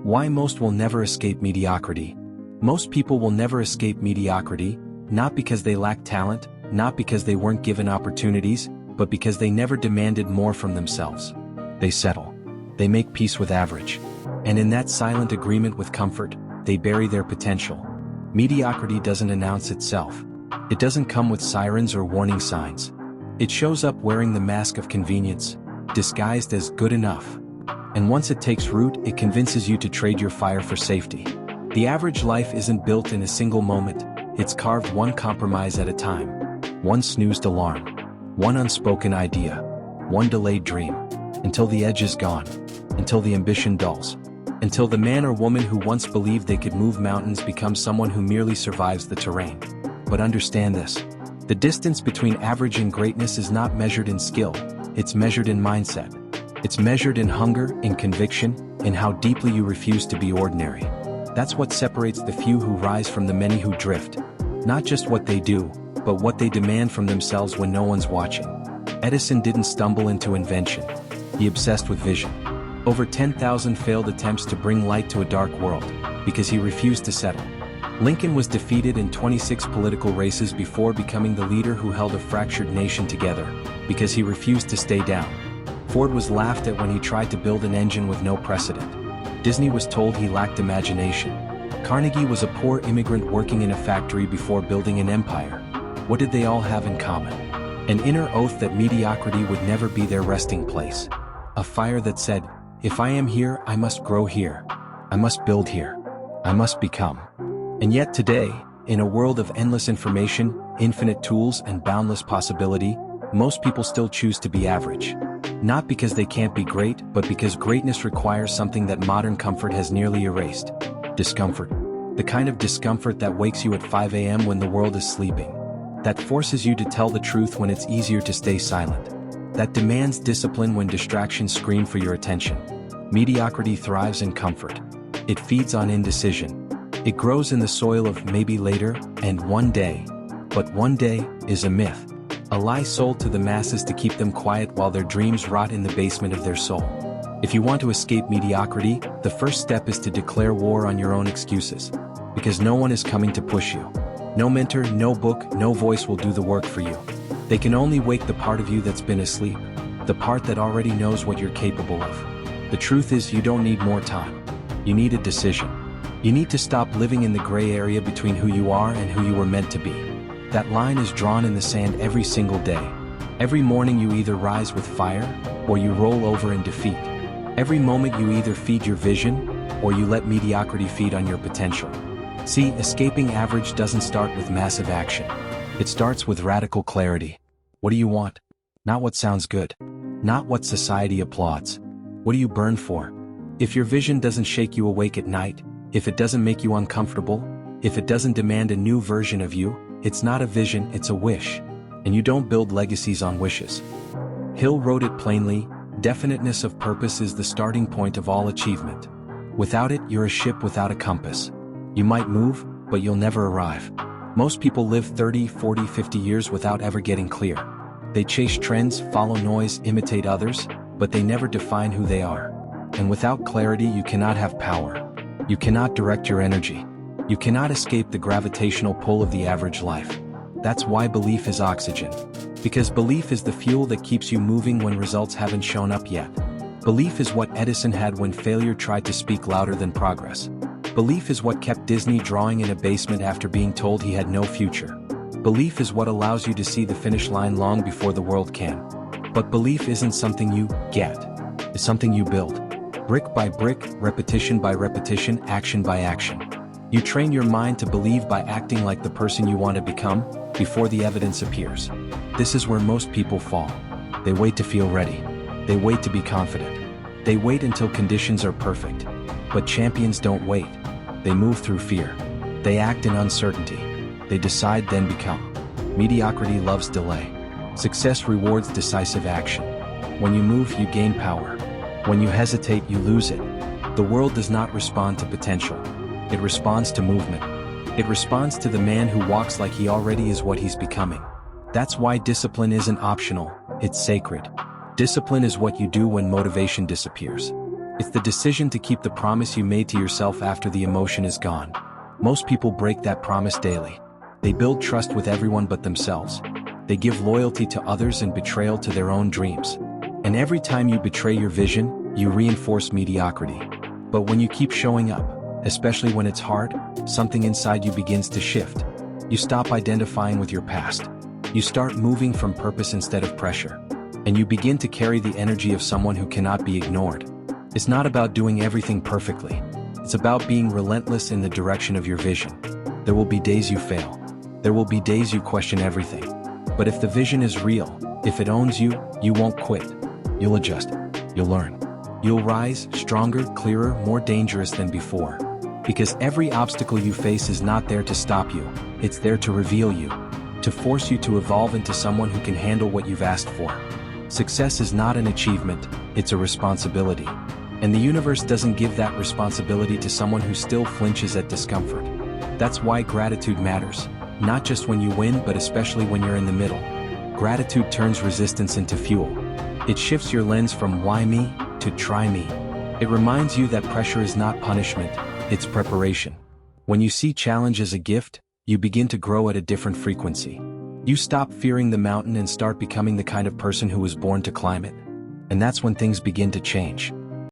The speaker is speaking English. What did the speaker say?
Why most will never escape mediocrity. Most people will never escape mediocrity, not because they lack talent, not because they weren't given opportunities, but because they never demanded more from themselves. They settle. They make peace with average. And in that silent agreement with comfort, they bury their potential. Mediocrity doesn't announce itself. It doesn't come with sirens or warning signs. It shows up wearing the mask of convenience, disguised as good enough. And once it takes root, it convinces you to trade your fire for safety. The average life isn't built in a single moment, it's carved one compromise at a time. One snoozed alarm. One unspoken idea. One delayed dream. Until the edge is gone. Until the ambition dulls. Until the man or woman who once believed they could move mountains becomes someone who merely survives the terrain. But understand this. The distance between average and greatness is not measured in skill, it's measured in mindset. It's measured in hunger, in conviction, in how deeply you refuse to be ordinary. That's what separates the few who rise from the many who drift. Not just what they do, but what they demand from themselves when no one's watching. Edison didn't stumble into invention. He obsessed with vision. Over 10,000 failed attempts to bring light to a dark world, because he refused to settle. Lincoln was defeated in 26 political races before becoming the leader who held a fractured nation together, because he refused to stay down. Ford was laughed at when he tried to build an engine with no precedent. Disney was told he lacked imagination. Carnegie was a poor immigrant working in a factory before building an empire. What did they all have in common? An inner oath that mediocrity would never be their resting place. A fire that said, if I am here, I must grow here. I must build here. I must become. And yet today, in a world of endless information, infinite tools, and boundless possibility, most people still choose to be average. Not because they can't be great, but because greatness requires something that modern comfort has nearly erased. Discomfort. The kind of discomfort that wakes you at 5 a.m. when the world is sleeping. That forces you to tell the truth when it's easier to stay silent. That demands discipline when distractions scream for your attention. Mediocrity thrives in comfort. It feeds on indecision. It grows in the soil of maybe later and one day. But one day is a myth. A lie sold to the masses to keep them quiet while their dreams rot in the basement of their soul. If you want to escape mediocrity, the first step is to declare war on your own excuses. Because no one is coming to push you. No mentor, no book, no voice will do the work for you. They can only wake the part of you that's been asleep. The part that already knows what you're capable of. The truth is, you don't need more time. You need a decision. You need to stop living in the gray area between who you are and who you were meant to be. That line is drawn in the sand every single day. Every morning you either rise with fire, or you roll over in defeat. Every moment you either feed your vision, or you let mediocrity feed on your potential. See, escaping average doesn't start with massive action. It starts with radical clarity. What do you want? Not what sounds good. Not what society applauds. What do you burn for? If your vision doesn't shake you awake at night, if it doesn't make you uncomfortable, if it doesn't demand a new version of you, it's not a vision, it's a wish. And you don't build legacies on wishes. Hill wrote it plainly, definiteness of purpose is the starting point of all achievement. Without it, you're a ship without a compass. You might move, but you'll never arrive. Most people live 30, 40, 50 years without ever getting clear. They chase trends, follow noise, imitate others, but they never define who they are. And without clarity, you cannot have power. You cannot direct your energy. You cannot escape the gravitational pull of the average life. That's why belief is oxygen. Because belief is the fuel that keeps you moving when results haven't shown up yet. Belief is what Edison had when failure tried to speak louder than progress. Belief is what kept Disney drawing in a basement after being told he had no future. Belief is what allows you to see the finish line long before the world can. But belief isn't something you get. It's something you build. Brick by brick, repetition by repetition, action by action. You train your mind to believe by acting like the person you want to become, before the evidence appears. This is where most people fall. They wait to feel ready. They wait to be confident. They wait until conditions are perfect. But champions don't wait. They move through fear. They act in uncertainty. They decide then become. Mediocrity loves delay. Success rewards decisive action. When you move, you gain power. When you hesitate, you lose it. The world does not respond to potential. It responds to movement. It responds to the man who walks like he already is what he's becoming. That's why discipline isn't optional, it's sacred. Discipline is what you do when motivation disappears. It's the decision to keep the promise you made to yourself after the emotion is gone. Most people break that promise daily. They build trust with everyone but themselves. They give loyalty to others and betrayal to their own dreams. And every time you betray your vision, you reinforce mediocrity. But when you keep showing up, especially when it's hard, something inside you begins to shift. You stop identifying with your past. You start moving from purpose instead of pressure. And you begin to carry the energy of someone who cannot be ignored. It's not about doing everything perfectly. It's about being relentless in the direction of your vision. There will be days you fail. There will be days you question everything. But if the vision is real, if it owns you, you won't quit. You'll adjust. You'll learn. You'll rise, stronger, clearer, more dangerous than before. Because every obstacle you face is not there to stop you. It's there to reveal you. To force you to evolve into someone who can handle what you've asked for. Success is not an achievement, it's a responsibility. And the universe doesn't give that responsibility to someone who still flinches at discomfort. That's why gratitude matters. Not just when you win, but especially when you're in the middle. Gratitude turns resistance into fuel. It shifts your lens from why me to try me. It reminds you that pressure is not punishment, it's preparation. When you see challenge as a gift, you begin to grow at a different frequency. You stop fearing the mountain and start becoming the kind of person who was born to climb it. And that's when things begin to change.